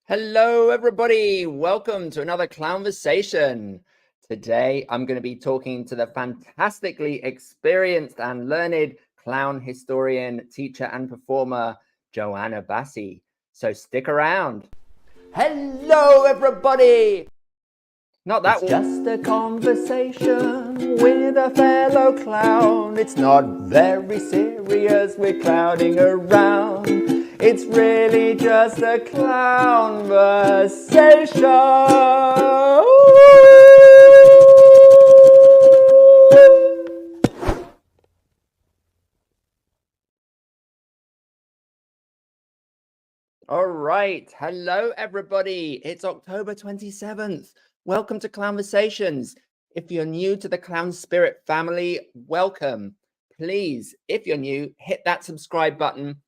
Hello, everybody. Welcome to another Clown-versation. Today, I'm going to be talking to the fantastically experienced and learned clown historian, teacher, and performer, Joanna Bassi. So stick around. Hello, everybody. Not that. It's just a conversation with a fellow clown. It's not very serious. We're clowning around. It's really just a clown-versation. All right. Hello, everybody. It's October 27th. Welcome to Clown-versations. If you're new to the Clown Spirit family, welcome. Please, if you're new, hit that subscribe button,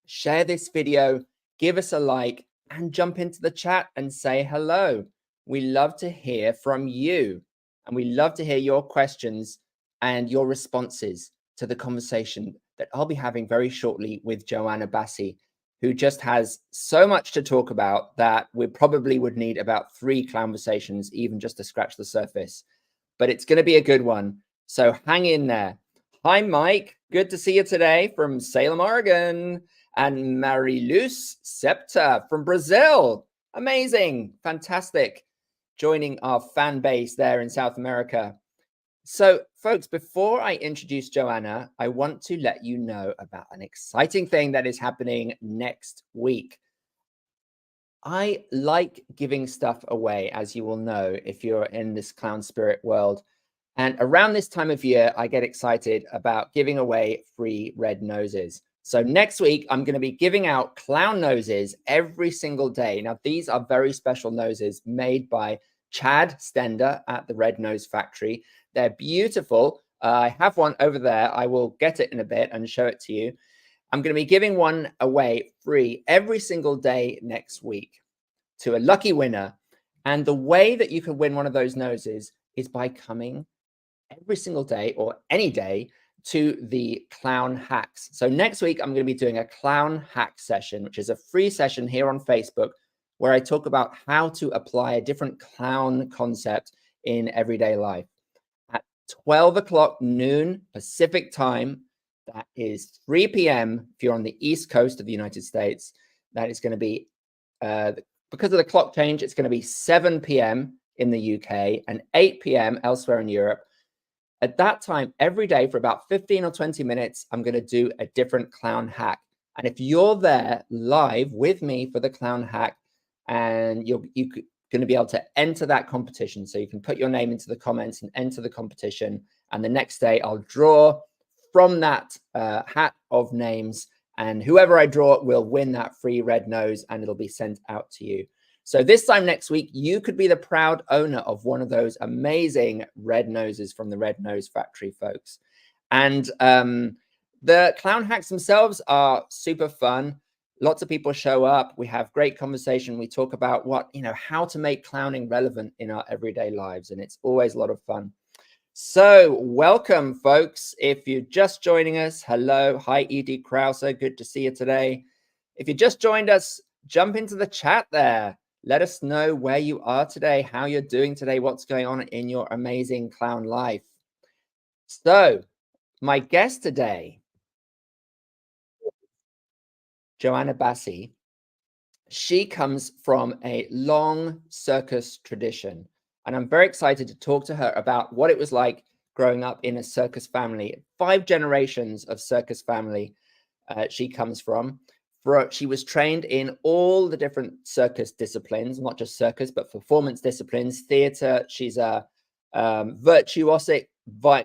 share this video, give us a like, and jump into the chat and say hello. We love to hear from you, and we love to hear your questions and your responses to the conversation that I'll be having very shortly with Joanna Bassi, who just has so much to talk about that we probably would need about 3 Clown-versations even just to scratch the surface. But it's going to be a good one, so hang in there. Hi, Mike. Good to see you today from Salem, Oregon. And Mariluz Septa from Brazil. Amazing. Fantastic. Joining our fan base there in South America. So, folks, before I introduce Joanna, I want to let you know about an exciting thing that is happening next week. I like giving stuff away, as you will know, if you're in this clown spirit world. And around this time of year, I get excited about giving away free red noses. So next week, I'm going to be giving out clown noses every single day. Now, these are very special noses made by Chad Stender at the Red Nose Factory. They're beautiful. I have one over there. I will get it in a bit and show it to you. I'm going to be giving one away free every single day next week to a lucky winner. And the way that you can win one of those noses is by coming every single day or any day to the Clown Hacks. So next week, I'm going to be doing a Clown Hack session, which is a free session here on Facebook, where I talk about how to apply a different clown concept in everyday life. At 12 o'clock noon Pacific time, that is 3 p.m. if you're on the East Coast of the United States. That is going to be, because of the clock change, it's going to be 7 p.m. in the UK and 8 p.m. elsewhere in Europe. At that time, every day for about 15 or 20 minutes, I'm going to do a different clown hack. And if you're there live with me for the clown hack, and you're going to be able to enter that competition, so you can put your name into the comments and enter the competition. And the next day, I'll draw from that hat of names, and whoever I draw will win that free red nose, and it'll be sent out to you. So this time next week, you could be the proud owner of one of those amazing red noses from the Red Nose Factory, folks. And the clown hacks themselves are super fun. Lots of people show up. We have great conversation. We talk about how to make clowning relevant in our everyday lives. And it's always a lot of fun. So welcome, folks. If you're just joining us, hello. Hi, Edie Krauser. Good to see you today. If you just joined us, jump into the chat there. Let us know where you are today, how you're doing today, what's going on in your amazing clown life. So, my guest today, Joanna Bassi, she comes from a long circus tradition. And I'm very excited to talk to her about what it was like growing up in a circus family. 5 generations of circus family she comes from. She was trained in all the different circus disciplines, not just circus, but performance disciplines, theater. She's a virtuosic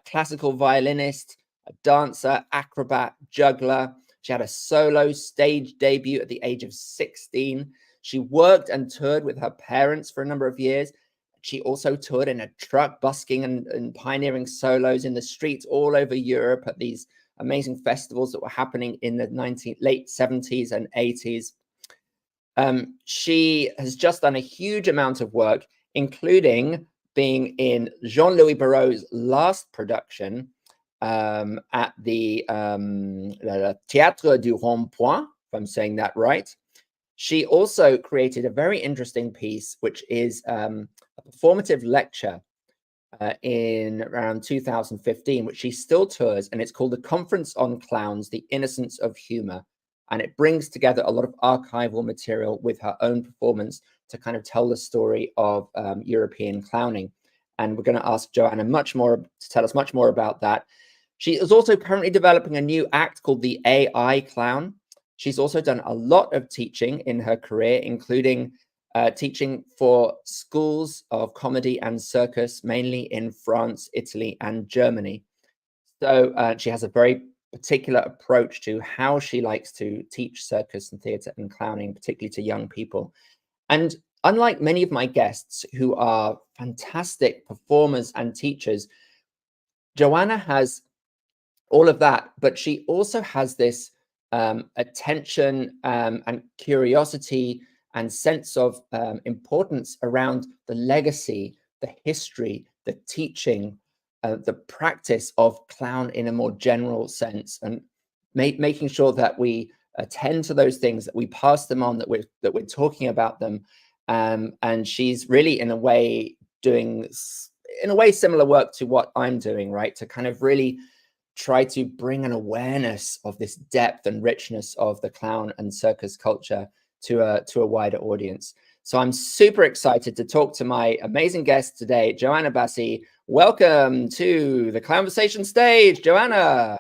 classical violinist, a dancer, acrobat, juggler. She had a solo stage debut at the age of 16. She worked and toured with her parents for a number of years. She also toured in a truck, busking and pioneering solos in the streets all over Europe at these amazing festivals that were happening in the late 70s and 80s. She has just done a huge amount of work, including being in Jean-Louis Barrault's last production at the Théâtre du Rond Point, if I'm saying that right. She also created a very interesting piece, which is a performative lecture in around 2015, which she still tours, and it's called The Conference on Clowns, The Innocence of Humor. And it brings together a lot of archival material with her own performance to kind of tell the story of European clowning. And we're going to ask Joanna to tell us much more about that. She is also currently developing a new act called the AI Clown. She's also done a lot of teaching in her career, including teaching for schools of comedy and circus, mainly in France, Italy, and Germany. So she has a very particular approach to how she likes to teach circus and theatre and clowning, particularly to young people. And unlike many of my guests who are fantastic performers and teachers, Joanna has all of that, but she also has this attention and curiosity and sense of importance around the legacy, the history, the teaching, the practice of clown in a more general sense, and making sure that we attend to those things, that we pass them on, that we're talking about them. And she's really, in a way, doing similar work to what I'm doing, right? To kind of really try to bring an awareness of this depth and richness of the clown and circus culture to a wider audience. So I'm super excited to talk to my amazing guest today, Joanna Bassi. Welcome to the Clown-versation stage, Joanna.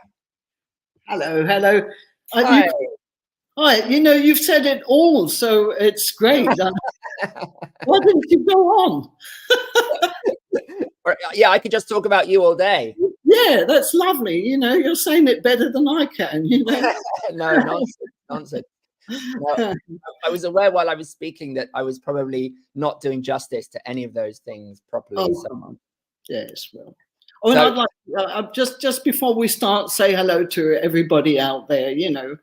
Hello, hello. Hi. Hi, you know, you've said it all, so it's great. Why didn't you go on? Yeah, I could just talk about you all day. Yeah, that's lovely. You know, you're saying it better than I can, you know. No, nonsense. No, I was aware while I was speaking that I was probably not doing justice to any of those things properly. Oh, so. come on. Yes, well. Oh, and I'd like just before we start, say hello to everybody out there, you know,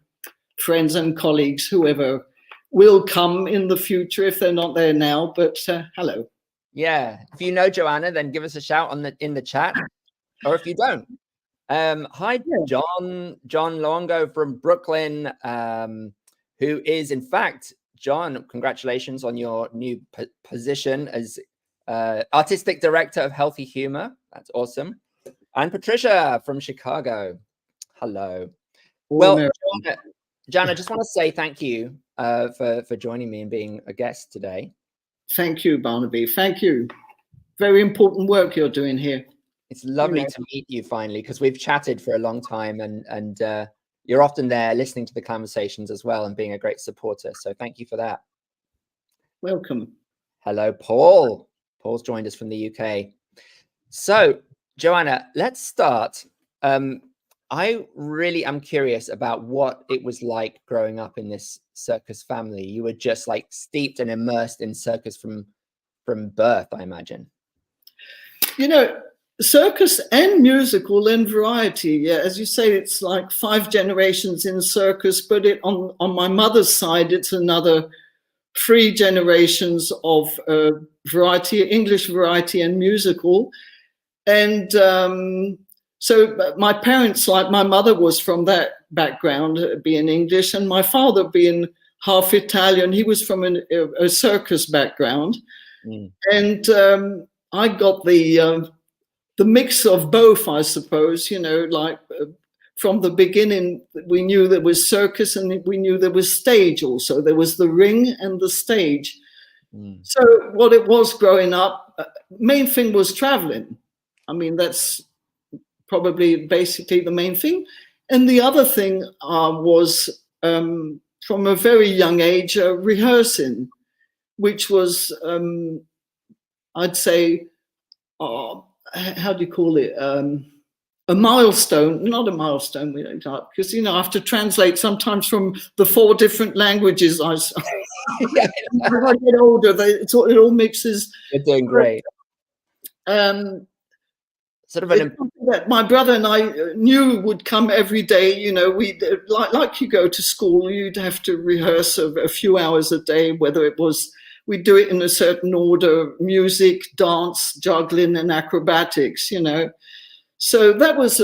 friends and colleagues, whoever will come in the future if they're not there now, but hello. Yeah, if you know Joanna, then give us a shout in the chat, or if you don't. Hi, yeah. John Longo from Brooklyn, who is, in fact, John, congratulations on your new position as Artistic Director of Healthy Humor. That's awesome. And Patricia from Chicago. Hello. Well, Joanna, I just want to say thank you for joining me and being a guest today. Thank you, Barnaby. Thank you. Very important work you're doing here. It's lovely to meet you finally, because we've chatted for a long time, and you're often there listening to the conversations as well and being a great supporter. So thank you for that. Welcome. Hello, Paul. Paul's joined us from the UK. So, Joanna, let's start. I really am curious about what it was like growing up in this circus family. You were just like steeped and immersed in circus from birth, I imagine. You know, circus and musical and variety. Yeah, as you say, it's like 5 generations in circus, but on my mother's side, it's another 3 generations of variety, English variety and musical. And so my parents, like my mother was from that background, being English, and my father being half Italian. He was from a circus background. Mm. And I got the mix of both, I suppose, you know, like from the beginning, we knew there was circus and we knew there was stage also. There was the ring and the stage. Mm. So what it was growing up, main thing was traveling. I mean, that's probably basically the main thing. And the other thing was from a very young age, rehearsing, which was, I'd say, how do you call it? A milestone, not a milestone, because, you know, I have to translate sometimes from the 4 different languages. As I get older, it all mixes. You're doing great. Sort of that my brother and I knew would come every day. You know, we like you go to school, you'd have to rehearse a few hours a day, whether it was, we do it in a certain order: music, dance, juggling, and acrobatics, you know. So that was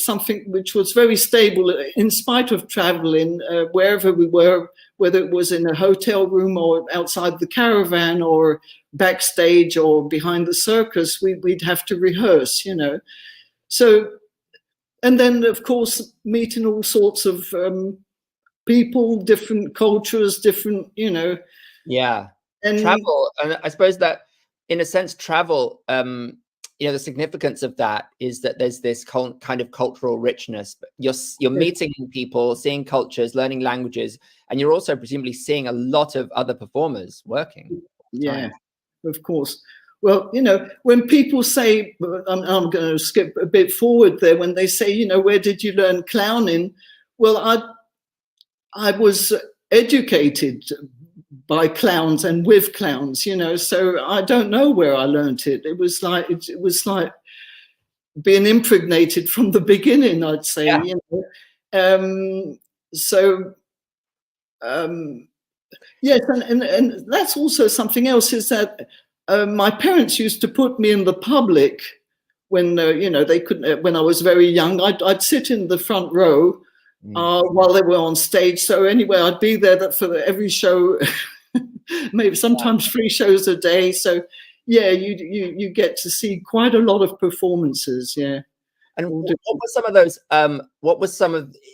something which was very stable in spite of traveling. Wherever we were, whether it was in a hotel room or outside the caravan or backstage or behind the circus, we'd have to rehearse, you know. So, and then of course meeting all sorts of people, different cultures, different, you know. Yeah. And travel, and I suppose that in a sense travel, you know, the significance of that is that there's this kind of cultural richness. You're meeting people, seeing cultures, learning languages, and you're also presumably seeing a lot of other performers working. Yeah, of course. Well, you know, when people say, I'm going to skip a bit forward there, when they say, you know, where did you learn clowning? Well, I was educated by clowns and with clowns, you know, so I don't know where I learned it. It was like being impregnated from the beginning, I'd say. Yeah. You know. Yes, and that's also something else, is that my parents used to put me in the public when you know, they couldn't. When I was very young, I'd sit in the front row while they were on stage. So anyway, I'd be there for every show, maybe sometimes 3 shows a day. So yeah, you get to see quite a lot of performances. Yeah. And what were some of those?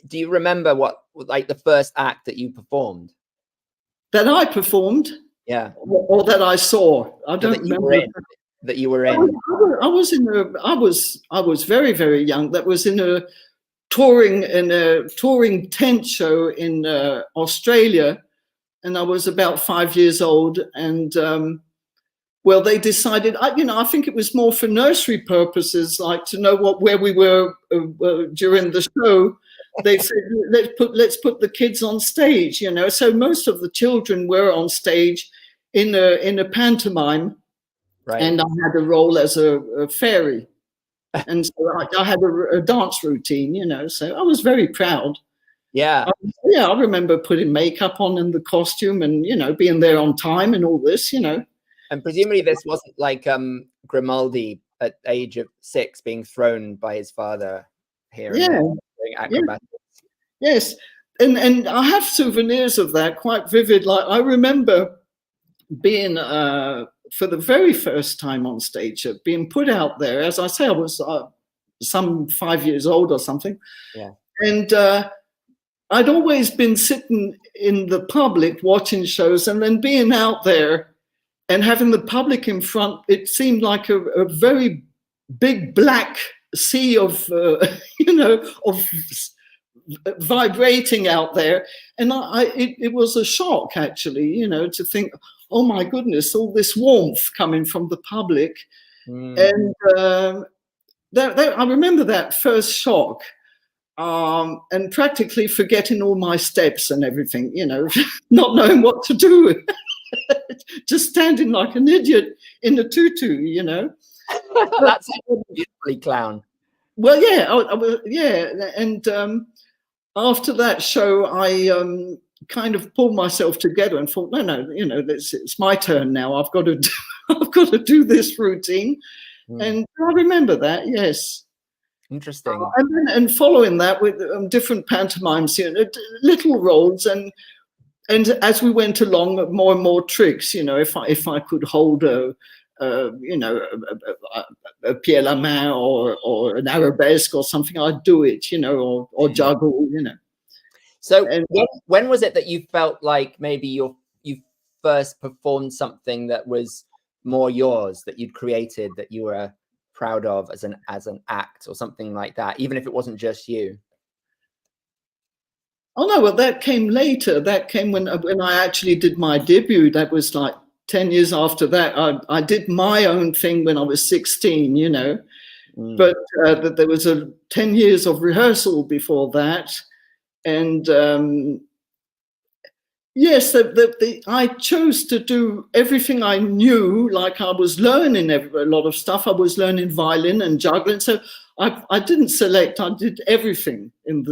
Do you remember what, like, the first act that you performed? That I performed? Yeah. Or that I saw? I don't remember. That you were in. I was very, very young. That was in a touring tent show in Australia, and I was about 5 years old. And well, they decided, you know, I think it was more for nursery purposes, like to know where we were during the show. They said, let's put the kids on stage, you know. So most of the children were on stage in a pantomime, right. And I had a role as a fairy, and so I had a dance routine, you know. So I was very proud. Yeah, yeah. I remember putting makeup on and the costume, and you know, being there on time and all this, you know. And presumably this wasn't like Grimaldi at the age of 6 being thrown by his father here. Yeah. Doing acrobatics. Yes. And I have souvenirs of that, quite vivid. Like I remember being for the very first time on stage, being put out there. As I say, I was some 5 years old or something. Yeah. And I'd always been sitting in the public watching shows, and then being out there and having the public in front, it seemed like a very big black sea of, you know, of vibrating out there. And it was a shock, actually, you know, to think, oh my goodness, all this warmth coming from the public. And I remember that first shock, and practically forgetting all my steps and everything, you know, not knowing what to do. Just standing like an idiot in a tutu, you know. That's beautifully clown. Well, yeah, yeah. And after that show, I kind of pulled myself together and thought, no, you know, it's my turn now. I've got to do this routine. And I remember that, yes. Interesting. And following that with different pantomimes, you know, little roles, and as we went along, more and more tricks. You know, if I could hold you know, a pied la main or an arabesque or something, I'd do it. You know, or juggle. You know. So when was it that you felt like maybe you first performed something that was more yours, that you'd created, that you were proud of as an act or something like that, even if it wasn't just you? Oh no, well that came later. That came when I actually did my debut. That was like 10 years after that. I did my own thing when I was 16, you know. But there was 10 years of rehearsal before that. And yes, I chose to do everything I knew. Like I was learning a lot of stuff. I was learning violin and juggling. So I didn't select. I did everything in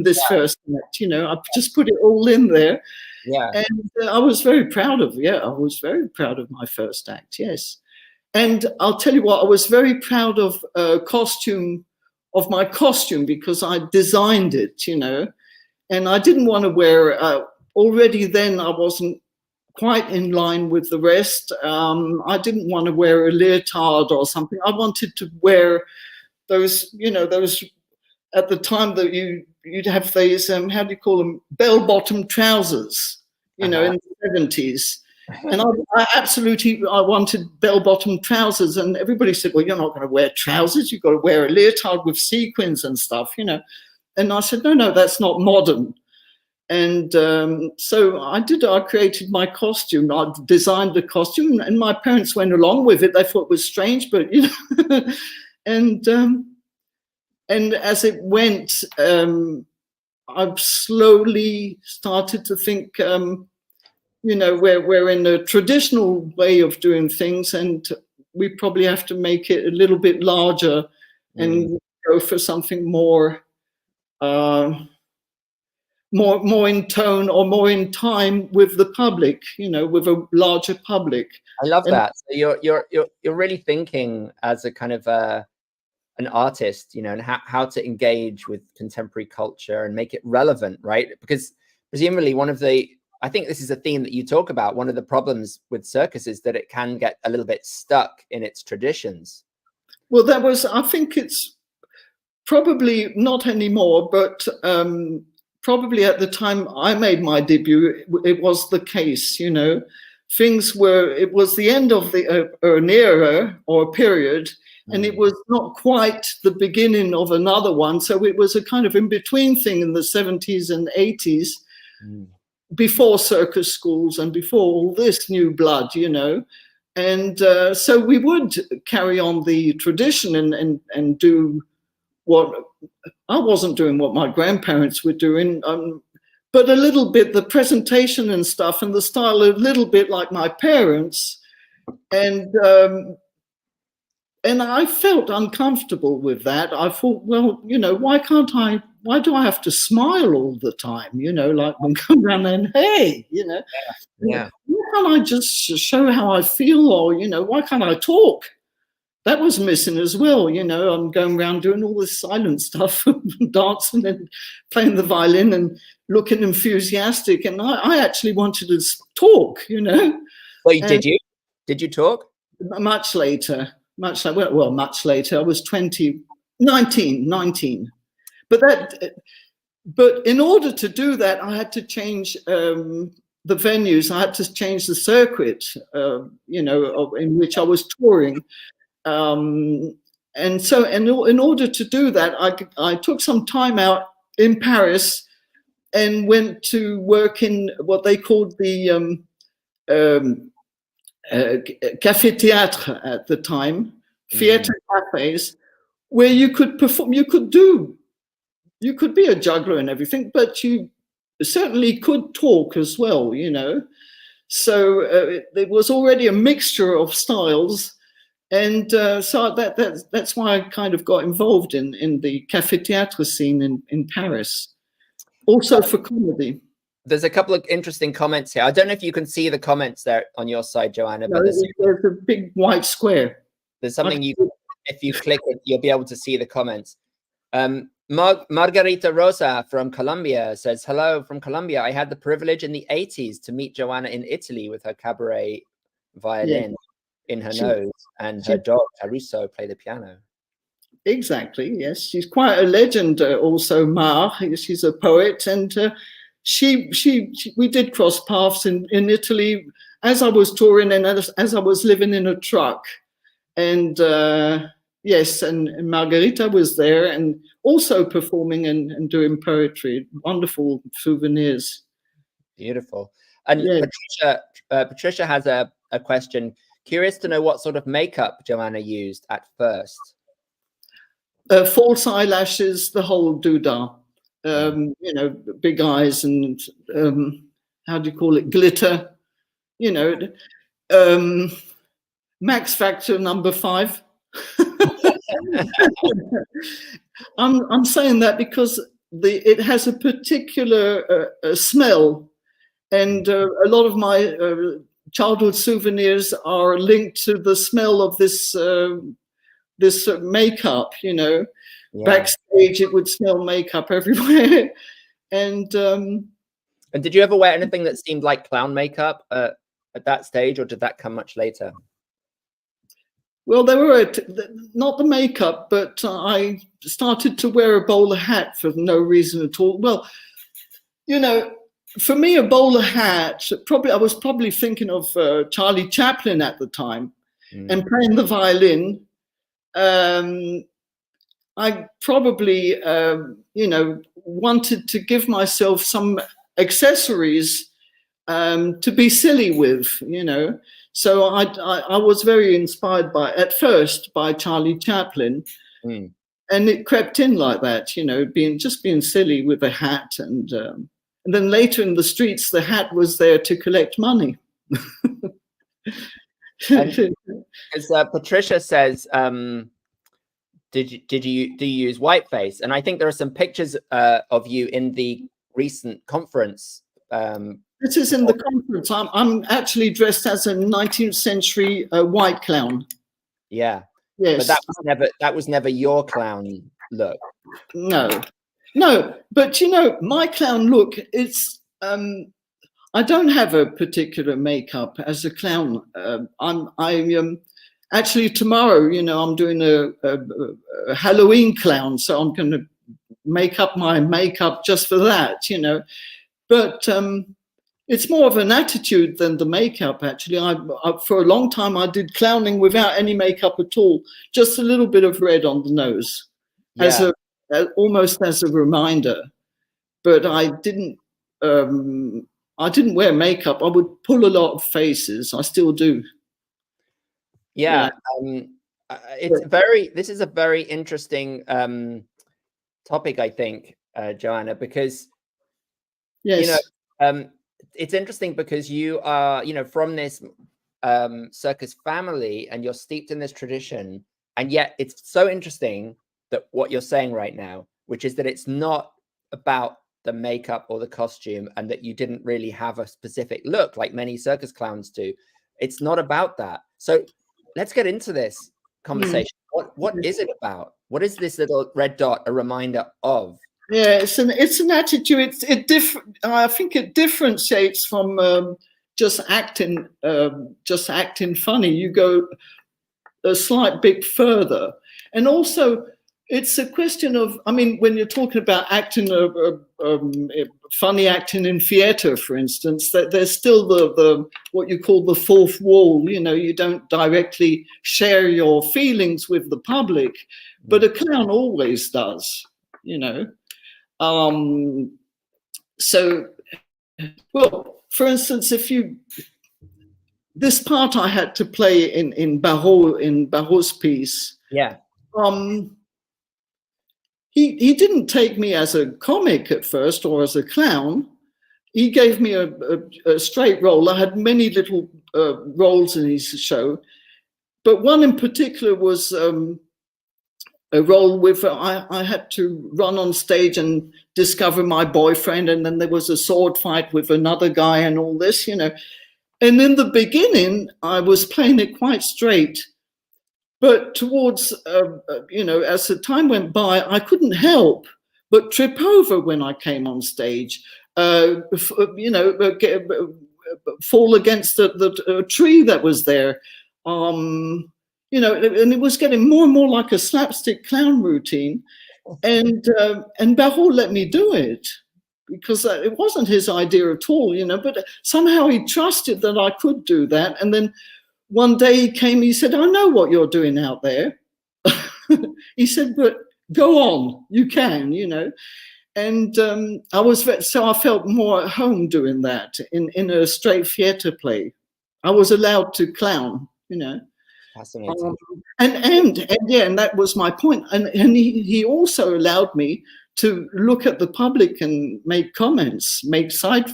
this first act. You know, I just put it all in there. Yeah. And I was very proud of. Yeah, I was very proud of my first act. Yes. And I'll tell you what, I was very proud of my costume, because I designed it. You know, and I didn't want to wear already then I wasn't quite in line with the rest. I didn't want to wear a leotard or something. I wanted to wear those, those at the time that you'd have these, how do you call them, bell-bottom trousers, in the 70s. And I wanted bell-bottom trousers, and everybody said, well, you're not going to wear trousers, you've got to wear a leotard with sequins and stuff, And I said, no, that's not modern. And so I created my costume. I designed the costume, and my parents went along with it. They thought it was strange, but, and as it went, I've slowly started to think, we're in a traditional way of doing things, and we probably have to make it a little bit larger and go for something more in tone or more in time with the public, with a larger public. I love that. So you're really thinking as a kind of an artist, and how to engage with contemporary culture and make it relevant, right? Because presumably I think this is a theme that you talk about. One of the problems with circus is that it can get a little bit stuck in its traditions. Well, I think it's probably not anymore, but probably at the time I made my debut, it was the case, it was the end of an era or a period, and it was not quite the beginning of another one. So it was a kind of in-between thing in the 70s and 80s, before circus schools and before all this new blood, And so we would carry on the tradition and do what I wasn't doing, what my grandparents were doing, but a little bit the presentation and stuff and the style a little bit like my parents, and I felt uncomfortable with that. I thought, well, why do I have to smile all the time? Like when I come around and hey, Yeah. Why can't I just show how I feel? Or, why can't I talk? That was missing as well. I'm going around doing all this silent stuff, dancing and playing the violin and looking enthusiastic. And I actually wanted to talk, Well, did you? Did you talk? Much later. Much later. I was 19. But in order to do that, I had to change the venues. I had to change the circuit, in which I was touring. And so in order to do that, I took some time out in Paris and went to work in what they called the Café Théâtre at the time, theatre cafes, where you could perform, you could be a juggler and everything, but you certainly could talk as well, So it was already a mixture of styles. And so that's why I kind of got involved in the Café Théâtre scene in Paris, also for comedy. There's a couple of interesting comments here. I don't know if you can see the comments there on your side, Joanna. No, but there's a big white square. There's something if you click it, you'll be able to see the comments. Margarita Rosa from Colombia says, hello from Colombia. I had the privilege in the 80s to meet Joanna in Italy with her cabaret violin in her nose, and her dog, Caruso, play the piano. Exactly, yes. She's quite a legend also, Mar. She's a poet, and we did cross paths in Italy as I was touring and as I was living in a truck. And yes, and Margarita was there and also performing and doing poetry. Wonderful souvenirs. Beautiful. And Patricia has a question. Curious to know what sort of makeup Joanna used at first. False eyelashes, the whole doodah. Big eyes and how do you call it? Glitter. Max Factor number 5. I'm saying that because it has a particular smell, and a lot of my childhood souvenirs are linked to the smell of this makeup. Backstage it would smell makeup everywhere, and And did you ever wear anything that seemed like clown makeup at that stage, or did that come much later? Well, there were not the makeup, but I started to wear a bowler hat for no reason at all. Well, you know, for me, a bowler hat, I was probably thinking of Charlie Chaplin at the time, and playing the violin. I probably, you know, wanted to give myself some accessories to be silly with, you know. So I was very inspired at first by Charlie Chaplin, and it crept in like that, you know, being silly with a hat, and then later in the streets, the hat was there to collect money. Because Patricia says, do you use whiteface? And I think there are some pictures of you in the recent conference. This is in the conference. I'm actually dressed as a 19th century white clown. Yeah. Yes. But that was never your clown look. No. But you know, my clown look, it's I don't have a particular makeup as a clown. I actually tomorrow, you know, I'm doing a Halloween clown, so I'm going to make up my makeup just for that, you know. But it's more of an attitude than the makeup, actually. I for a long time, I did clowning without any makeup at all, just a little bit of red on the nose, almost as a reminder. But I didn't wear makeup. I would pull a lot of faces. I still do. Yeah. This is a very interesting topic, I think, Joanna, because yes. You know, it's interesting because you are, you know, from this circus family, and you're steeped in this tradition, and yet it's so interesting that what you're saying right now, which is that it's not about the makeup or the costume, and that you didn't really have a specific look like many circus clowns do. It's not about that. So let's get into this conversation. What is it about? What is this little red dot a reminder of? Yeah, it's an attitude. I think it differentiates from just acting funny. You go a slight bit further, and also it's a question of. I mean, when you're talking about acting, funny acting in theatre, for instance, that there's still the what you call the fourth wall. You know, you don't directly share your feelings with the public, but a clown always does. You know. So, well, for instance, this part I had to play in Barrault's piece. Yeah. He didn't take me as a comic at first or as a clown. He gave me a straight role. I had many little roles in his show, but one in particular was a role with I had to run on stage and discover my boyfriend, and then there was a sword fight with another guy and all this, you know. And in the beginning, I was playing it quite straight, but towards you know, as the time went by, I couldn't help but trip over when I came on stage. You know, fall against the tree that was there. You know, and it was getting more and more like a slapstick clown routine, and Barrault let me do it because it wasn't his idea at all, you know. But somehow he trusted that I could do that. And then one day he came, he said, "I know what you're doing out there." He said, "But go on, you can, you know." And so I felt more at home doing that in a straight theatre play. I was allowed to clown, you know. Fascinating. And that was my point. And he also allowed me to look at the public and make comments, make side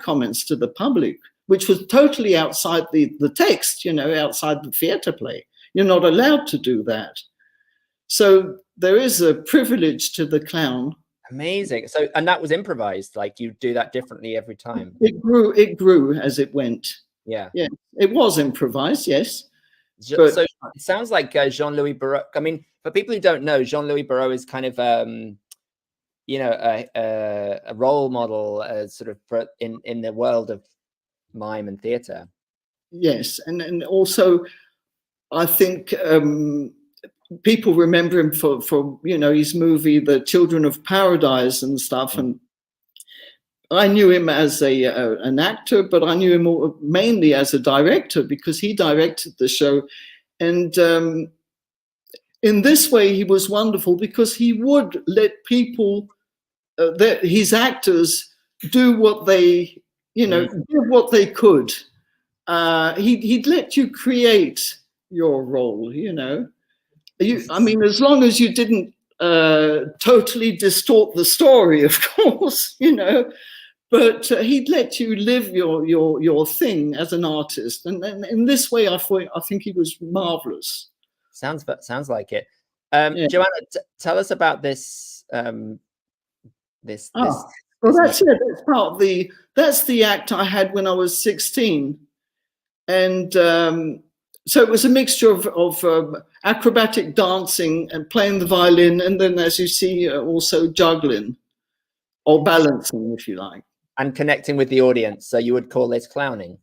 comments to the public, which was totally outside the text, you know, outside the theatre play. You're not allowed to do that. So there is a privilege to the clown. Amazing. So, and that was improvised, like you do that differently every time. It grew as it went. Yeah. Yeah, it was improvised, yes. So it sounds like Jean-Louis Barrault. I mean, for people who don't know, Jean-Louis Barrault is kind of a role model, sort of in the world of mime and theatre. Yes, and also I think people remember him for his movie The Children of Paradise and stuff, and I knew him as an actor, but I knew him mainly as a director because he directed the show, and in this way he was wonderful because he would let people, his actors, do what they give what they could. He'd let you create your role, I mean, as long as you didn't totally distort the story, of course, but he'd let you live your thing as an artist, and in this way, I think he was marvelous. Sounds like it. Joanna, tell us about this. Well, that's it. That's part of that's the act I had when I was 16, and so it was a mixture of acrobatic dancing and playing the violin, and then, as you see, also juggling or balancing, if you like. And connecting with the audience. So you would call this clowning?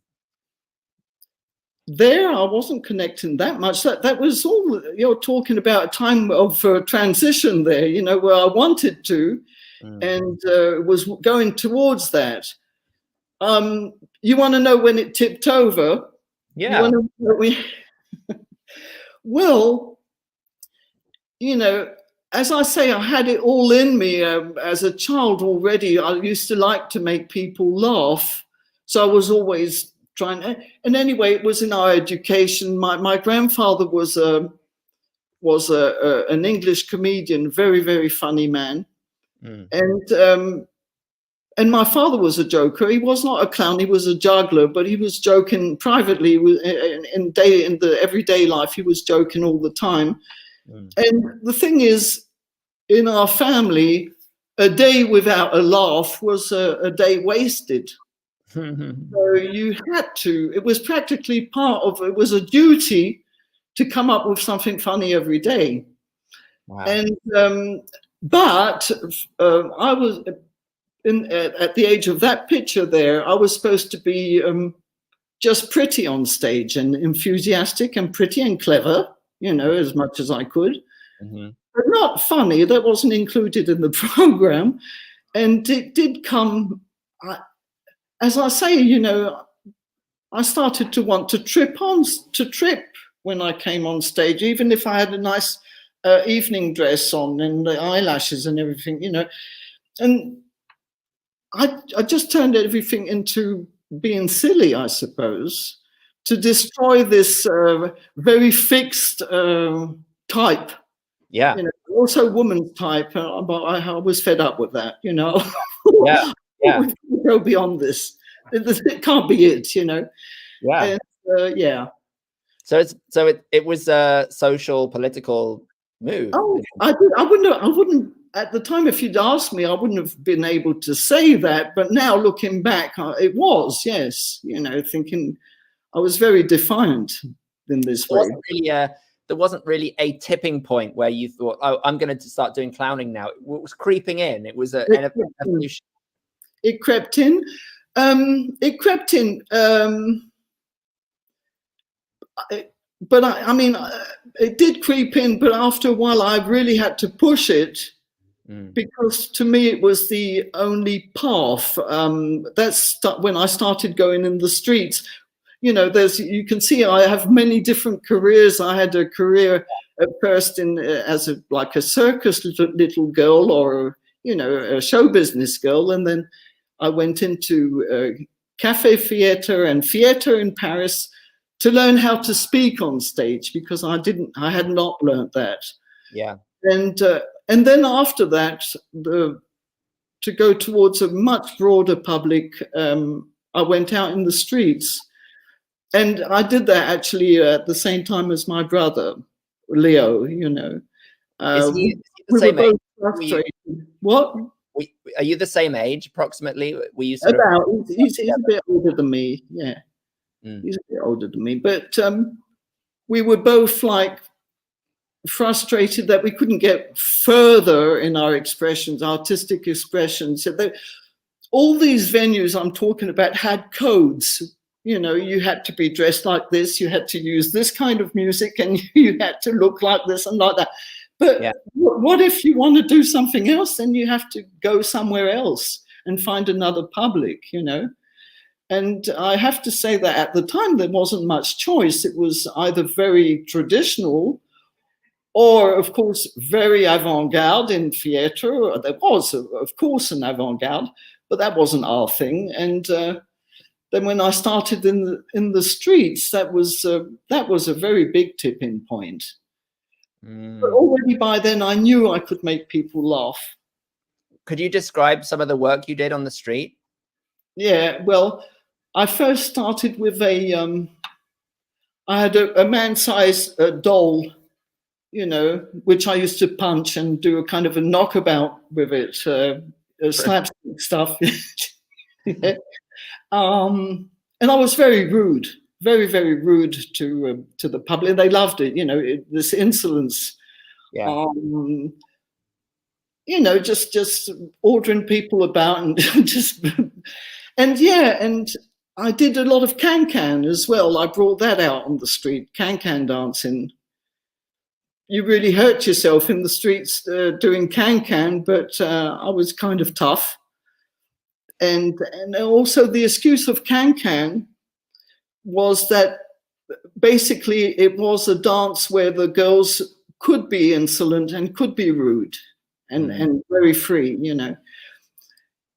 There, I wasn't connecting that much. That was all, you're talking about a time of transition there, where I wanted to, and was going towards that. You want to know when it tipped over? Yeah. Well, as I say, I had it all in me as a child already. I used to like to make people laugh, so I was always trying. And anyway, it was in our education. My grandfather was an English comedian, very, very funny man, and my father was a joker. He was not a clown; he was a juggler, but he was joking privately in the everyday life. He was joking all the time. And the thing is, in our family, a day without a laugh was a day wasted. So you had to, it was practically it was a duty to come up with something funny every day. Wow. And, but I was, at the age of that picture there, I was supposed to be just pretty on stage and enthusiastic and pretty and clever, as much as I could. But not funny. That wasn't included in the program. And it did come, as I say, I started to want to trip when I came on stage, even if I had a nice evening dress on and the eyelashes and everything, And I just turned everything into being silly, I suppose, to destroy this very fixed type. Yeah. Also woman's type, but I was fed up with that, Yeah. We go beyond this. It can't be it, Yeah. And, yeah. So it was a social, political move. Oh, I wouldn't at the time, if you'd asked me, I wouldn't have been able to say that. But now looking back, it was, yes, thinking I was very defiant in this way. There wasn't really a tipping point where you thought, oh, I'm going to start doing clowning now. It was creeping in. It was an evolution. It crept in. But I mean, it did creep in. But after a while, I really had to push it because to me, it was the only path. That's when I started going in the streets. You can see I have many different careers. I had a career at first as a circus little girl, or a show business girl, and then I went into cafe theatre and theatre in Paris to learn how to speak on stage because I had not learned that. Yeah. And then after that, to go towards a much broader public, I went out in the streets. And I did that actually at the same time as my brother, Leo, Is he the same age? What? Are you the same age, approximately? Were you he's a bit older than me, yeah. He's a bit older than me. But we were both like frustrated that we couldn't get further in our expressions, artistic expressions. So all these venues I'm talking about had codes. You know, you had to be dressed like this, you had to use this kind of music, and you had to look like this and like that. But what if you want to do something else? Then you have to go somewhere else and find another public, you know. And I have to say that at the time there wasn't much choice. It was either very traditional or, of course, very avant-garde in theatre. There was, of course, an avant-garde, but that wasn't our thing. And then when I started in the streets, that was a very big tipping point. But already by then, I knew I could make people laugh. Could you describe some of the work you did on the street? Yeah, well, I first started with I had a man-sized doll, you know, which I used to punch and do a kind of a knockabout with it, slapstick stuff. Yeah. And I was very rude, very, very rude to the public. They loved it, you know, this insolence. Yeah. You know, just ordering people about and and I did a lot of can-can as well. I brought that out on the street, can-can dancing. You really hurt yourself in the streets doing can-can, but I was kind of tough. And also the excuse of can-can was that basically it was a dance where the girls could be insolent and could be rude and very free, you know.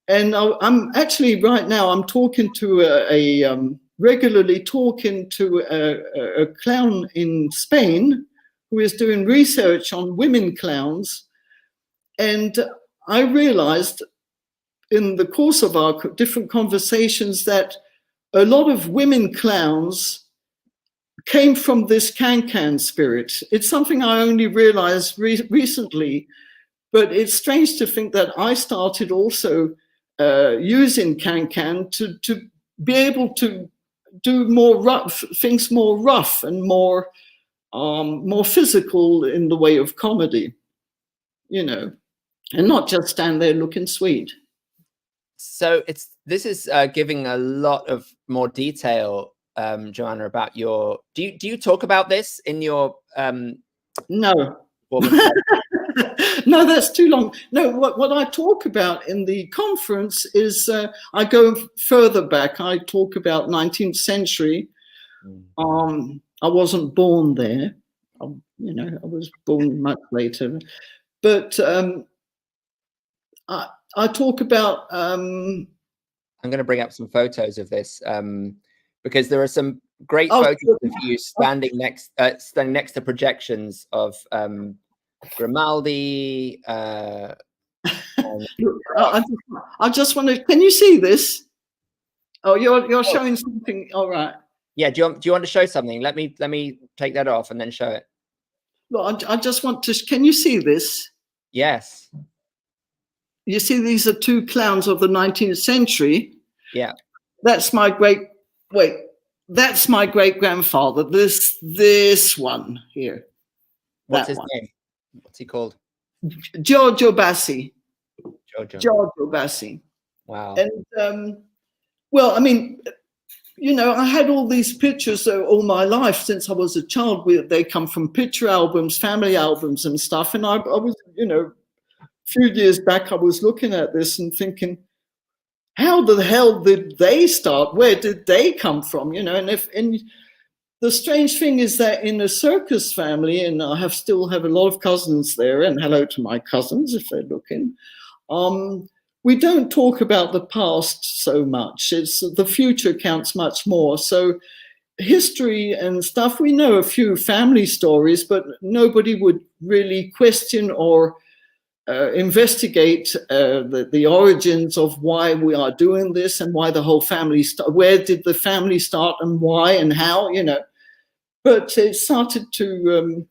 And I'm actually right now, I'm talking to regularly talking to a clown in Spain who is doing research on women clowns. And I realized in the course of our different conversations that a lot of women clowns came from this can-can spirit. It's something I only realized recently, but it's strange to think that I started also using can-can to be able to do more rough things, more rough and more physical in the way of comedy, you know, and not just stand there looking sweet. So this is giving a lot of more detail, Joanna, about your. Do you talk about this in your? No. No, that's too long. No, what I talk about in the conference is I go further back. I talk about 19th century. I wasn't born there. You know, I was born much later. But I talk about. I'm going to bring up some photos of this because there are some great photos of you standing next to projections of Grimaldi. I just want to. Can you see this? Oh, you're showing something. All right. Yeah. Do you want to show something? Let me take that off and then show it. Look, I just want to. Can you see this? Yes. You see, these are two clowns of the 19th century. Yeah. That's my great. Wait. That's my great grandfather. This one here. What's his name? What's he called? Joanna Bassi. Joanna Bassi. Wow. And well, I mean, you know, I had all these pictures all my life since I was a child. They come from picture albums, family albums, and stuff. And I was, you know, a few years back, I was looking at this and thinking, how the hell did they start? Where did they come from? You know, and the strange thing is that in a circus family, and I still have a lot of cousins there, and hello to my cousins if they're looking, we don't talk about the past so much. It's the future counts much more. So history and stuff, we know a few family stories, but nobody would really question or investigate the origins of why we are doing this and why the whole family where did the family start and why and how, you know. But it started to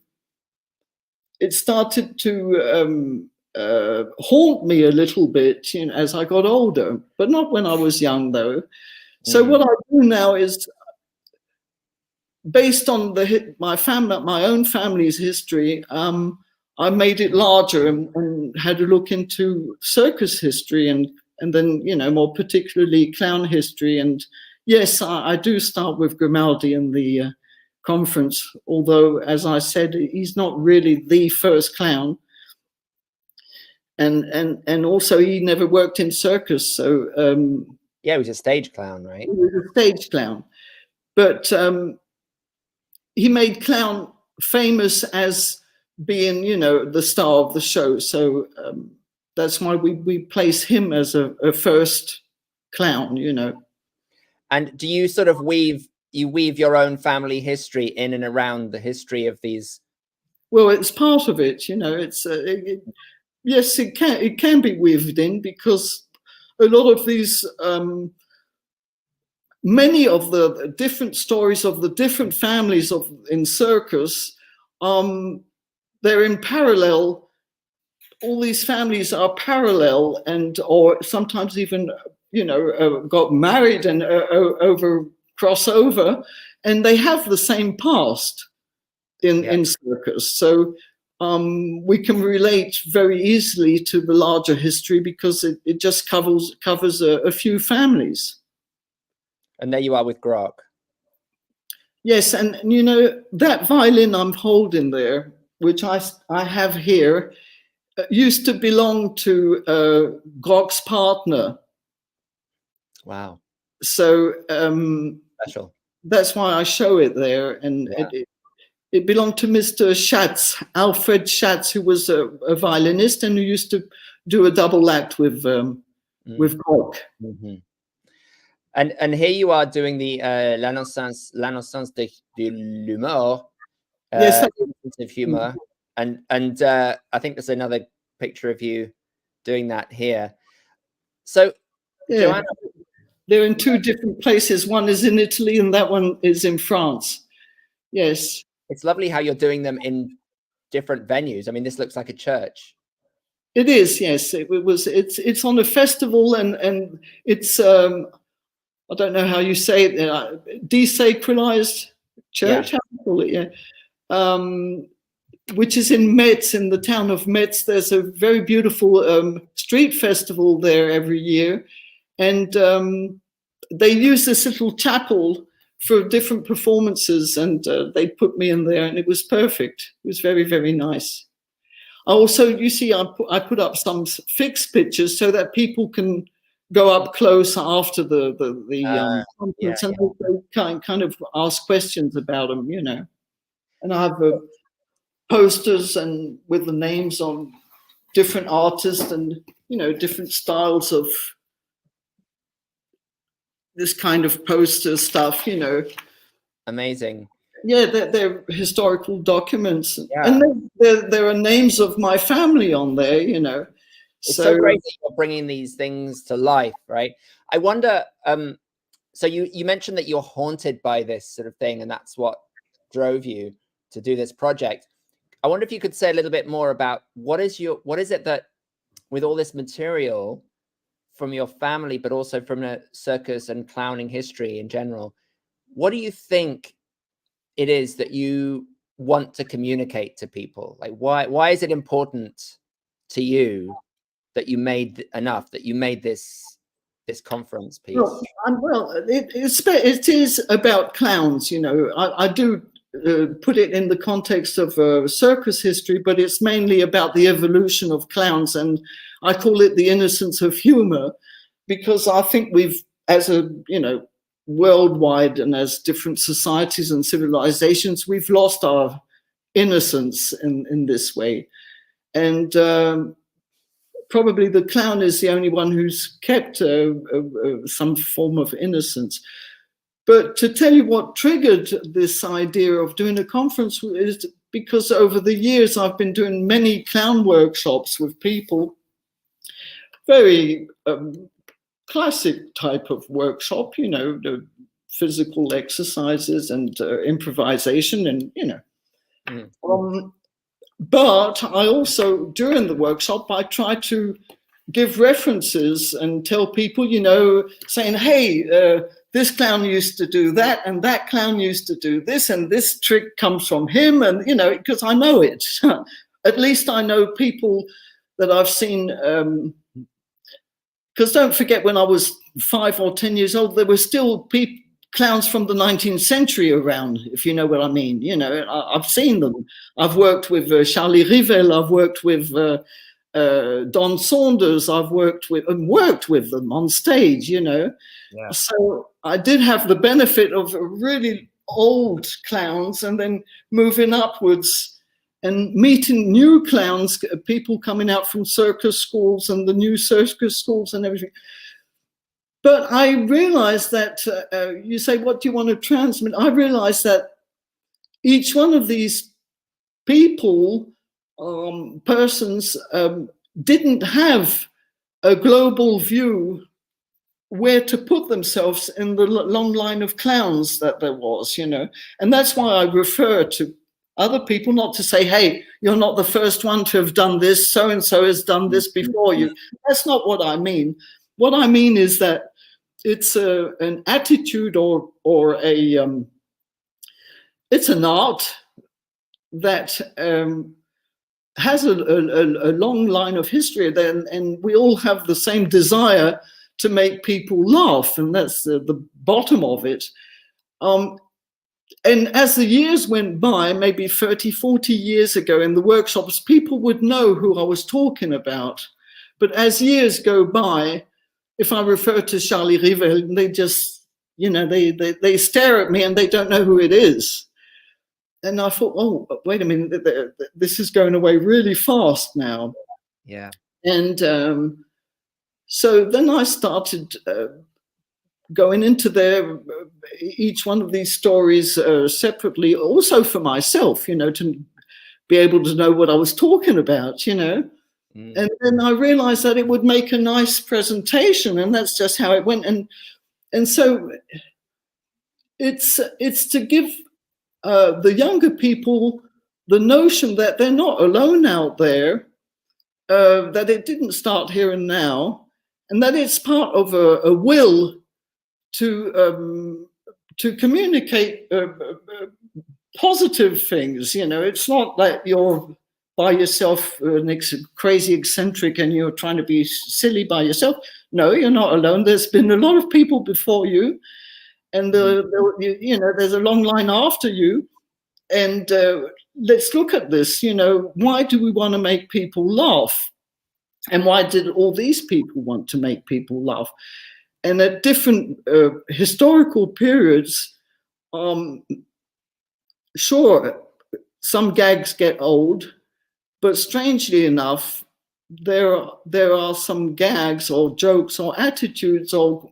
haunt me a little bit, you know, as I got older, but not when I was young though. So what I do now is based on my own family's history, I made it larger and had a look into circus history and then, more particularly clown history. And yes, I do start with Grimaldi in the conference, although, as I said, he's not really the first clown. And also he never worked in circus. So yeah, he was a stage clown, right? He was a stage clown. But he made clown famous as being, the star of the show. So that's why we place him as a first clown, And do you sort of weave your own family history in and around the history of these? Well, it's part of it, it's yes, it can be weaved in, because a lot of these many of the different stories of the different families in circus, they're in parallel. All these families are parallel, or sometimes even, got married and crossover, and they have the same past in circus. So we can relate very easily to the larger history, because it just covers a few families. And there you are with Grok. Yes, and that violin I'm holding there, which I have here, used to belong to Grok's partner. Wow. So special. That's why I show it there, and it belonged to Mr. Schatz, Alfred Schatz, who was a violinist and who used to do a double act with Grok. Mm-hmm. And here you are doing the l'innocence de l'humour, yes, of humor, and I think there's another picture of you doing that here. So, Joanna, they're in two different places. One is in Italy, and that one is in France. Yes, it's lovely how you're doing them in different venues. I mean, this looks like a church. It is, yes. It's on a festival, and it's I don't know how you say it, desacralized church, how do you call it, which is in Metz, in the town of Metz. There's a very beautiful street festival there every year, and they use this little chapel for different performances, and they put me in there, and it was perfect. It was very, very nice. Also, you see, I put up some fixed pictures so that people can go up close after the conference, and they kind of ask questions about them, And I have posters and with the names on different artists and different styles of this kind of poster stuff, Amazing. Yeah, they're historical documents, and there are names of my family on there, It's so great that you're bringing these things to life, right? I wonder, so you mentioned that you're haunted by this sort of thing, and that's what drove you to do this project. I wonder if you could say a little bit more about what is it that, with all this material from your family, but also from the circus and clowning history in general, what do you think it is that you want to communicate to people? Like, why is it important to you that you made this conference piece? Well, it is about clowns. I do put it in the context of circus history, but it's mainly about the evolution of clowns, and I call it the innocence of humor, because I think we've, as a worldwide and as different societies and civilizations, we've lost our innocence in this way, and probably the clown is the only one who's kept some form of innocence. But to tell you what triggered this idea of doing a conference is because over the years I've been doing many clown workshops with people, very classic type of workshop, the physical exercises and improvisation, and but I also, during the workshop, I try to give references and tell people, you know, saying, hey, this clown used to do that, and that clown used to do this, and this trick comes from him, and, you know, because I know it. At least I know people that I've seen, because don't forget, when I was 5 or 10 years old, there were still clowns from the 19th century around, if you know what I mean. You know, I've seen them. I've worked with Charlie Rivel, I've worked with Don Saunders, I've worked with them on stage, you know. Yeah. So I did have the benefit of really old clowns and then moving upwards and meeting new clowns, people coming out from circus schools and the new circus schools and everything. But I realized that, you say, what do you want to transmit? I realized that each one of these people, persons, didn't have a global view where to put themselves in the long line of clowns that there was, you know. And that's why I refer to other people, not to say, hey, you're not the first one to have done this, so-and-so has done this before you. That's not what I mean. What I mean is that it's an attitude or it's an art that has a long line of history, and we all have the same desire to make people laugh, and that's the bottom of it. And as the years went by, maybe 30, 40 years ago in the workshops, people would know who I was talking about. But as years go by, if I refer to Charlie Rivel, they just, you know, they stare at me and they don't know who it is. And I thought, oh, wait a minute, this is going away really fast now. Yeah. And so then I started going into each one of these stories separately, also for myself, you know, to be able to know what I was talking about, you know. And then I realized that it would make a nice presentation, and that's just how it went. And so it's to give the younger people the notion that they're not alone out there, that it didn't start here and now, and that it's part of a will to communicate positive things. You know, it's not that you're by yourself, crazy eccentric, and you're trying to be silly by yourself. No, you're not alone. There's been a lot of people before you, and you know, there's a long line after you. And let's look at this. You know, why do we want to make people laugh? And why did all these people want to make people laugh? And at different historical periods, sure, some gags get old, but strangely enough, there are some gags or jokes or attitudes, or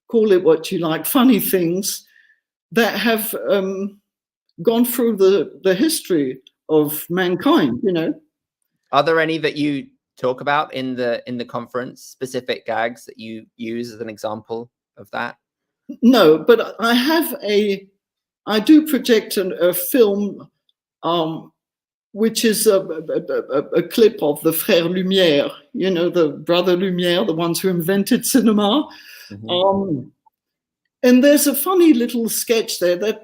call it what you like, funny things that have gone through the history of mankind, you know. Are there any that you talk about in the conference, specific gags that you use as an example of that? No, but I do project a film, which is a clip of the Frères Lumière, you know, the brother Lumière, the ones who invented cinema. Mm-hmm. And there's a funny little sketch there that,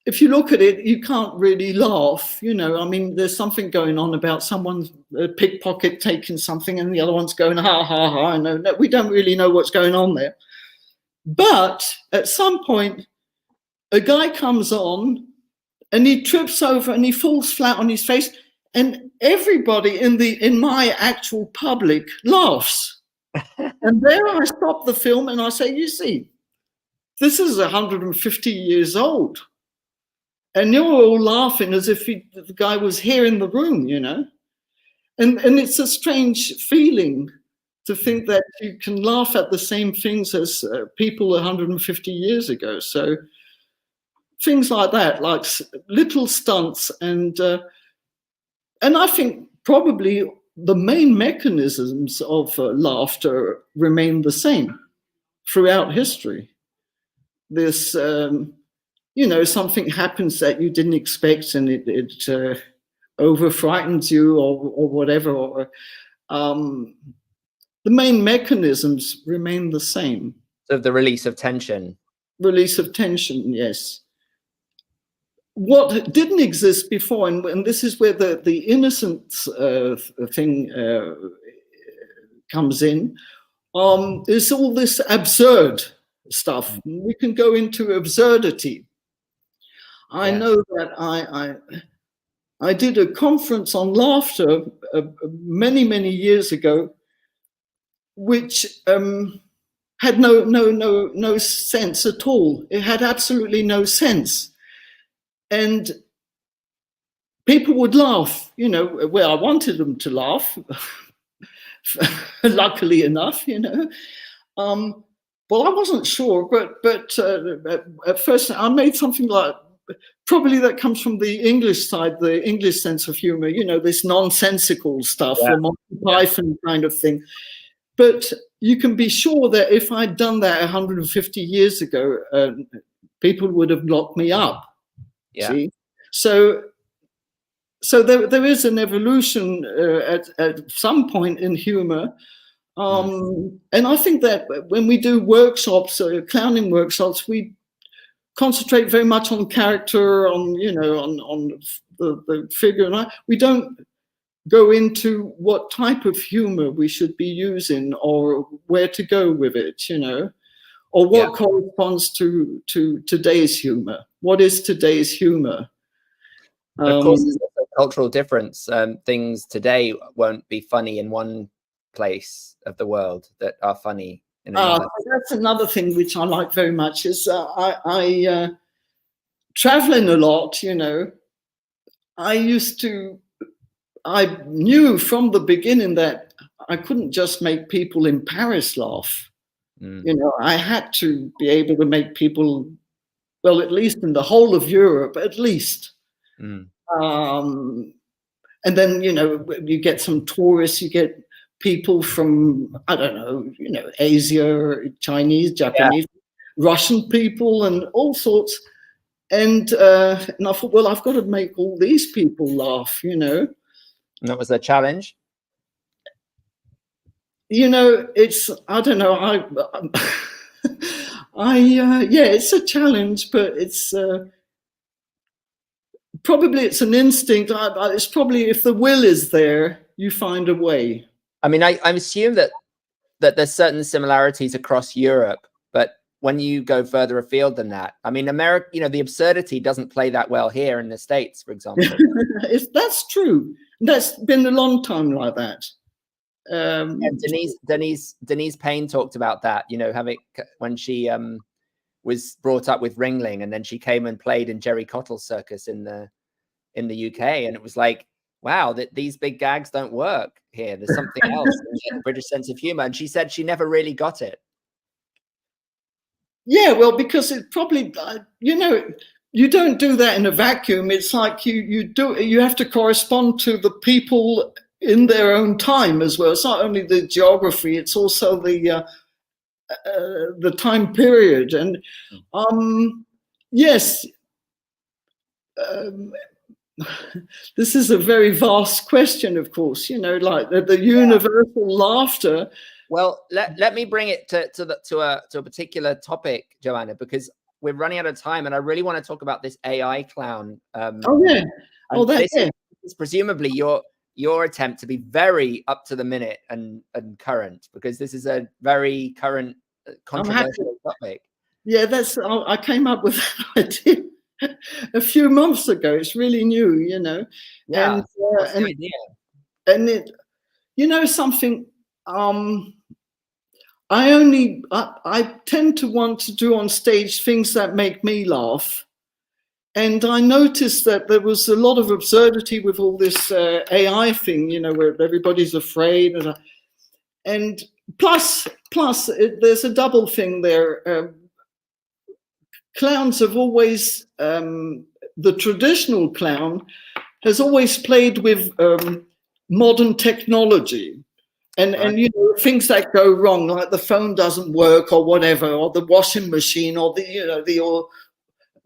if you look at it, you can't really laugh. You know, I mean, there's something going on about someone's pickpocket taking something, and the other one's going, ha, ha, ha. No, we don't really know what's going on there. But at some point, a guy comes on, and he trips over and he falls flat on his face, and everybody in my actual public laughs. And there I stop the film and I say, you see, this is 150 years old. And you're all laughing as if the guy was here in the room, you know. And it's a strange feeling to think that you can laugh at the same things as people 150 years ago. So things like that, like little stunts, and I think probably the main mechanisms of laughter remain the same throughout history. This, you know, something happens that you didn't expect, and it over frightens you or whatever. the main mechanisms remain the same. So the release of tension. Release of tension, yes. What didn't exist before, and this is where the innocence thing comes in, is all this absurd stuff. We can go into absurdity. I know that I did a conference on laughter many years ago, which had no sense at all. It had absolutely no sense. And people would laugh, you know, where I wanted them to laugh, luckily enough, you know. Well, I wasn't sure, but at first I made something like, probably that comes from the English side, the English sense of humor, you know, this nonsensical stuff, the Monty Python kind of thing. But you can be sure that if I'd done that 150 years ago, people would have locked me up. Yeah. See? So there is an evolution at some point in humor. And I think that when we do workshops, clowning workshops, we concentrate very much on character, on, you know, on the figure. And we don't go into what type of humor we should be using or where to go with it, you know, or what corresponds to today's humor. What is today's humor? Of course, there's a cultural difference. Things today won't be funny in one place of the world that are funny in another. That's another thing which I like very much is I traveling a lot, you know. I knew from the beginning that I couldn't just make people in Paris laugh. You know, I had to be able to make people, well, at least in the whole of Europe, at least. And then, you know, you get some tourists, you get people from, I don't know, you know, Asia, Chinese, Japanese, Russian people, and all sorts. And I thought, well, I've got to make all these people laugh, you know. And that was a challenge. You know, it's, I don't know, yeah, it's a challenge, but it's probably it's an instinct. It's probably, if the will is there, you find a way. I mean, I assume that there's certain similarities across Europe, but when you go further afield than that, I mean, America, you know, the absurdity doesn't play that well here in the States, for example. That's true. That's been a long time like that. Denise Payne talked about that, you know, when she was brought up with Ringling, and then she came and played in Jerry Cottle's circus in the UK, and it was like, wow, that these big gags don't work here. There's something else, the British sense of humor. And she said she never really got it. Yeah, well, because it probably, you know, you don't do that in a vacuum. It's like you have to correspond to the people in their own time as well. It's not only the geography, it's also the time period. And yes, this is a very vast question, of course, you know, like the universal laughter. Well, let me bring it to a particular topic, Joanna, because we're running out of time, and I really want to talk about this AI clown. This is presumably your attempt to be very up to the minute and current, because this is a very current controversial topic. Yeah, I came up with that idea a few months ago. It's really new, you know. Yeah, and it, you know, something. I tend to want to do on stage things that make me laugh. And I noticed that there was a lot of absurdity with all this AI thing, you know, where everybody's afraid. And plus, there's a double thing there. Clowns have always, the traditional clown has always played with modern technology. And you know, things that go wrong, like the phone doesn't work or whatever, or the washing machine, or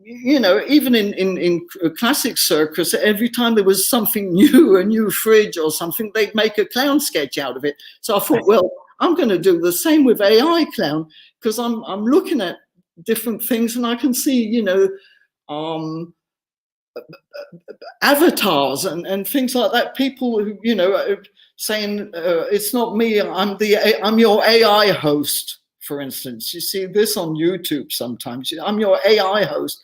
you know, even in classic circus, every time there was something new, a new fridge or something, they'd make a clown sketch out of it. So I thought, well, I'm going to do the same with AI clown, because I'm looking at different things and I can see, you know, avatars and things like that. People who, you know, are saying it's not me, I'm your AI host, for instance. You see this on YouTube sometimes. I'm your AI host.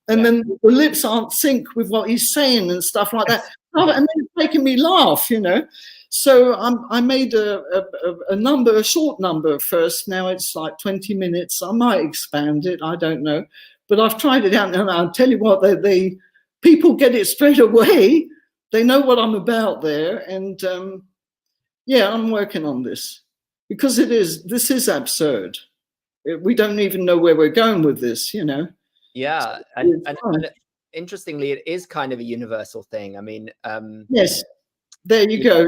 And then the lips aren't sync with what he's saying and stuff like that. And then it's making me laugh, you know. So I made a short number first. Now it's like 20 minutes. I might expand it. I don't know. But I've tried it out, and I'll tell you what, people get it straight away. They know what I'm about there. And yeah, I'm working on this because this is absurd. We don't even know where we're going with this, you know. Yeah, and interestingly, it is kind of a universal thing. I mean, yes, there you go.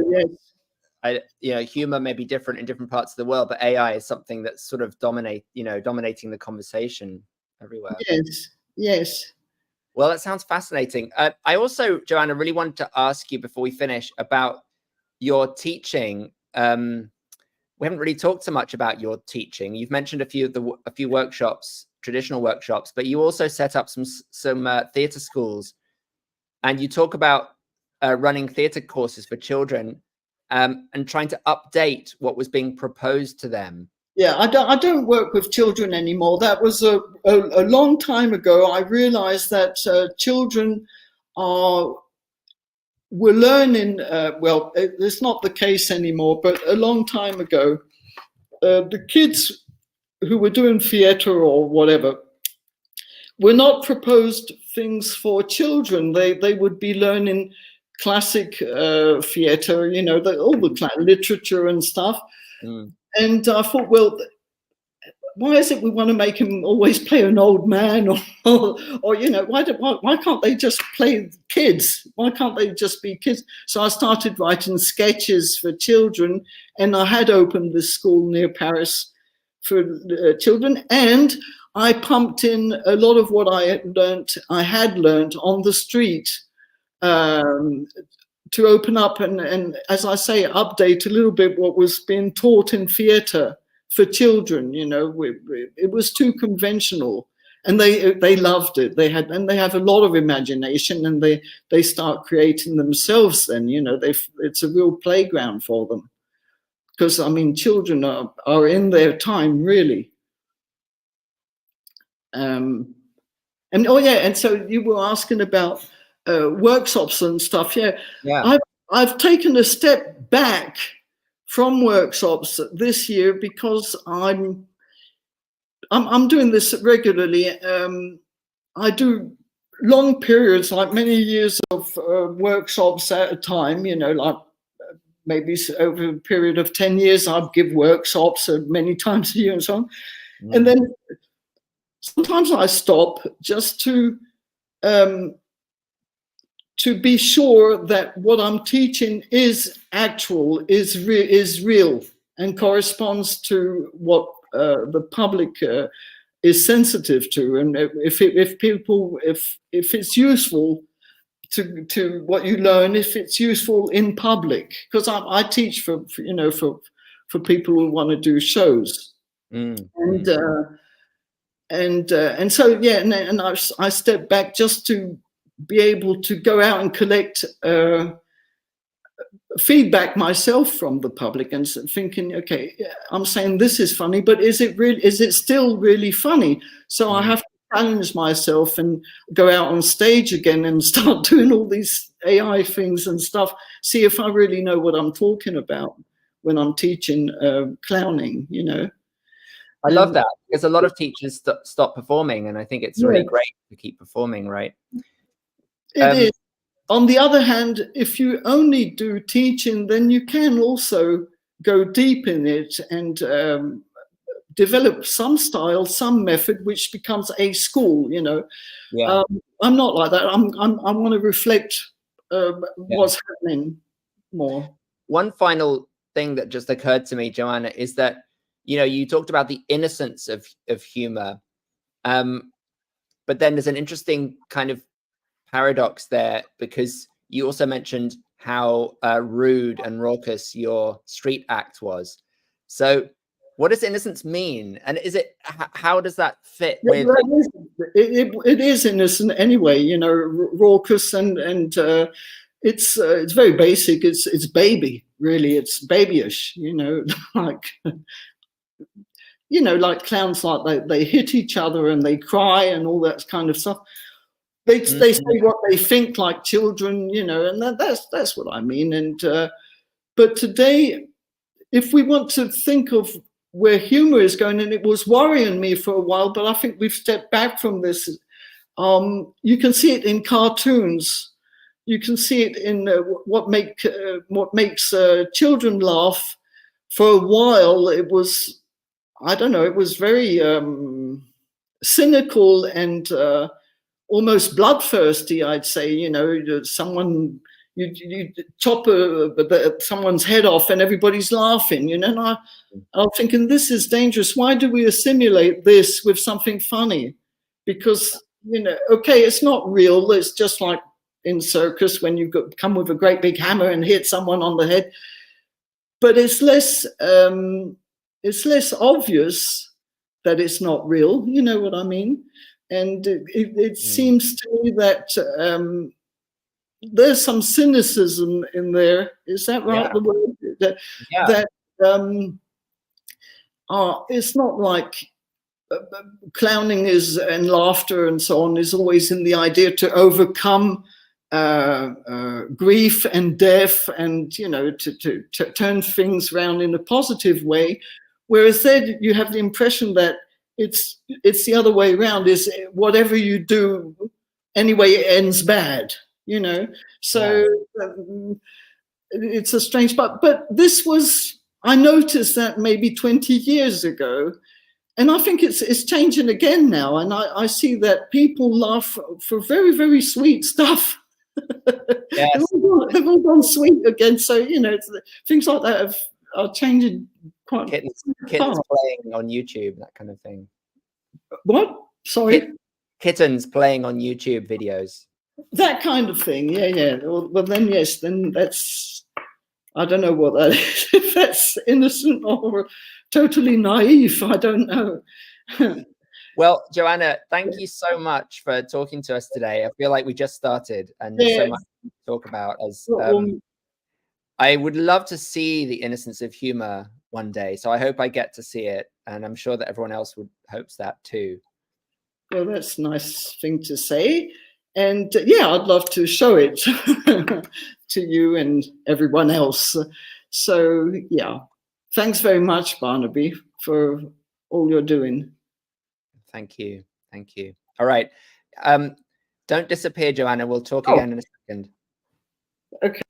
Yes, you know, humor may be different in different parts of the world, but AI is something that's sort of dominating the conversation everywhere. Yes, yes. Well, that sounds fascinating. I also, Joanna, really wanted to ask you before we finish about your teaching. We haven't really talked so much about your teaching. You've mentioned a few workshops, traditional workshops, but you also set up some theatre schools, and you talk about running theatre courses for children and trying to update what was being proposed to them. Yeah, I don't work with children anymore. That was a long time ago. I realized that children were learning, well, it's not the case anymore, but a long time ago, the kids who were doing theatre or whatever were not proposed things for children. They would be learning classic theatre, you know, all the literature and stuff. And I thought, well, why is it we want to make him always play an old man, or you know, why can't they just play kids? Why can't they just be kids? So I started writing sketches for children, and I had opened this school near Paris for children, and I pumped in a lot of what I had learned on the street to open up and, as I say, update a little bit what was being taught in theatre for children. You know, it was too conventional, and they loved it. They have a lot of imagination, and they start creating themselves. Then, you know, it's a real playground for them, because I mean, children are in their time really. And oh yeah, and so you were asking about workshops and stuff. Yeah. I've taken a step back from workshops this year because I'm doing this regularly. I do long periods, like many years of workshops at a time. You know, like maybe over a period of 10 years, I'd give workshops many times a year and so on. And then sometimes I stop just to be sure that what I'm teaching is actual, is real, and corresponds to what the public is sensitive to, and if it's useful to what you learn, if it's useful in public, because I teach for people who want to do shows, and so yeah, and I step back just to be able to go out and collect feedback myself from the public, and thinking, okay, I'm saying this is funny, but is it still really funny? So I have to challenge myself and go out on stage again and start doing all these AI things and stuff, see if I really know what I'm talking about when I'm teaching clowning, you know. I love that, because a lot of teachers stop performing, and I think it's really great to keep performing, right? It is. On the other hand, if you only do teaching, then you can also go deep in it and develop some style, some method, which becomes a school, you know. Yeah. I'm not like that. I want to reflect what's happening more. One final thing that just occurred to me, Joanna, is that, you know, you talked about the innocence of humor. But then there's an interesting kind of paradox there, because you also mentioned how rude and raucous your street act was. So what does innocence mean? And is it, how does that fit with? It is innocent anyway, you know, raucous, and it's very basic. It's baby, really. It's babyish, you know, like, you know, like clowns, like they hit each other and they cry and all that kind of stuff. They say what they think, like children, you know, and that's what I mean. And but today, if we want to think of where humor is going, and it was worrying me for a while, but I think we've stepped back from this. You can see it in cartoons. You can see it in what makes children laugh. For a while, it was, I don't know, it was very cynical and almost bloodthirsty, I'd say. You know, someone, you chop someone's head off and everybody's laughing, you know. And I'm thinking, this is dangerous. Why do we assimilate this with something funny? Because, you know, okay, it's not real. It's just like in circus when you come with a great big hammer and hit someone on the head. But it's less obvious that it's not real. You know what I mean? And it seems to me that there's some cynicism in there. Is that right? Yeah. The word it's not like clowning is, and laughter and so on, is always in the idea to overcome grief and death, and, you know, to turn things around in a positive way. Whereas then you have the impression that it's the other way around, is whatever you do anyway, it ends bad, you know. So it's a strange, but this was, I noticed that maybe 20 years ago, and I think it's changing again now. And I see that people laugh for very, very sweet stuff. Yes. They've all gone sweet again. So, you know, things like that are changing quite. Kittens playing on YouTube, that kind of thing. What? Sorry? Kittens playing on YouTube videos. That kind of thing. Yeah. Well, then, yes, then that's, I don't know what that is. If that's innocent or totally naive, I don't know. Well, Joanna, thank you so much for talking to us today. I feel like we just started, and there's so much to talk about. As I would love to see the innocence of humor one day, so I hope I get to see it, and I'm sure that everyone else hopes that too. Well, that's a nice thing to say. And yeah, I'd love to show it to you and everyone else. So yeah, thanks very much, Barnaby, for all you're doing. Thank you. Thank you. All right. Don't disappear, Joanna. We'll talk again in a second. Okay.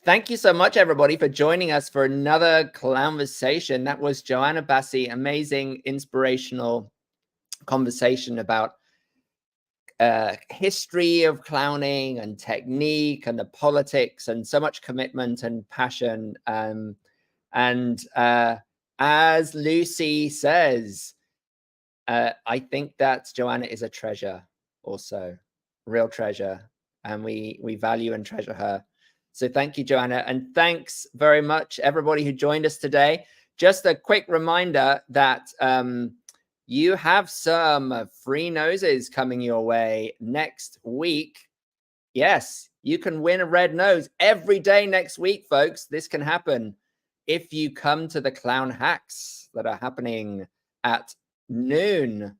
Thank you so much, everybody, for joining us for another Clown-versation. That was Joanna Bassi, amazing, inspirational conversation about history of clowning and technique and the politics and so much commitment and passion. And as Lucy says, I think that Joanna is a treasure, also real treasure, and we value and treasure her. So thank you, Joanna, and thanks very much everybody who joined us today. Just a quick reminder that you have some free noses coming your way next week. Yes, you can win a red nose every day next week, folks. This can happen if you come to the clown hacks that are happening at noon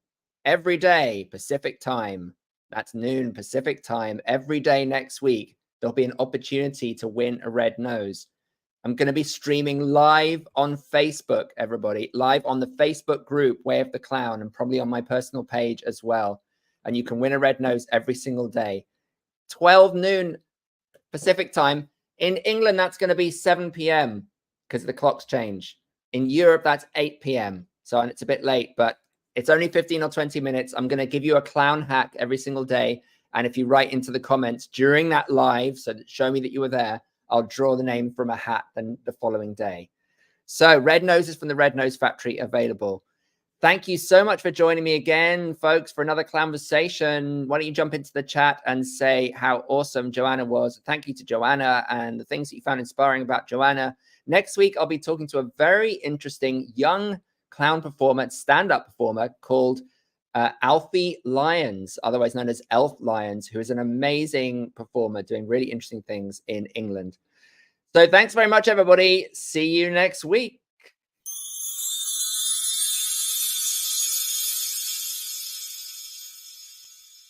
every day Pacific time. That's noon Pacific time every day next week. There'll be an opportunity to win a red nose. I'm going to be streaming live on Facebook, everybody, live on the Facebook group, Way of the Clown, and probably on my personal page as well. And you can win a red nose every single day. 12 noon Pacific time. In England, that's going to be 7 p.m. because the clocks change. In Europe, that's 8 p.m. So it's a bit late, but it's only 15 or 20 minutes. I'm going to give you a clown hack every single day. And if you write into the comments during that live, so show me that you were there, I'll draw the name from a hat then the following day. So red noses from the Red Nose Factory available. Thank you so much for joining me again, folks, for another Clown-versation. Why don't you jump into the chat and say how awesome Joanna was. Thank you to Joanna and the things that you found inspiring about Joanna. Next week, I'll be talking to a very interesting young clown performer, stand-up performer called Alfie Lyons, otherwise known as Elf Lyons, who is an amazing performer doing really interesting things in England. So thanks very much, everybody. See you next week.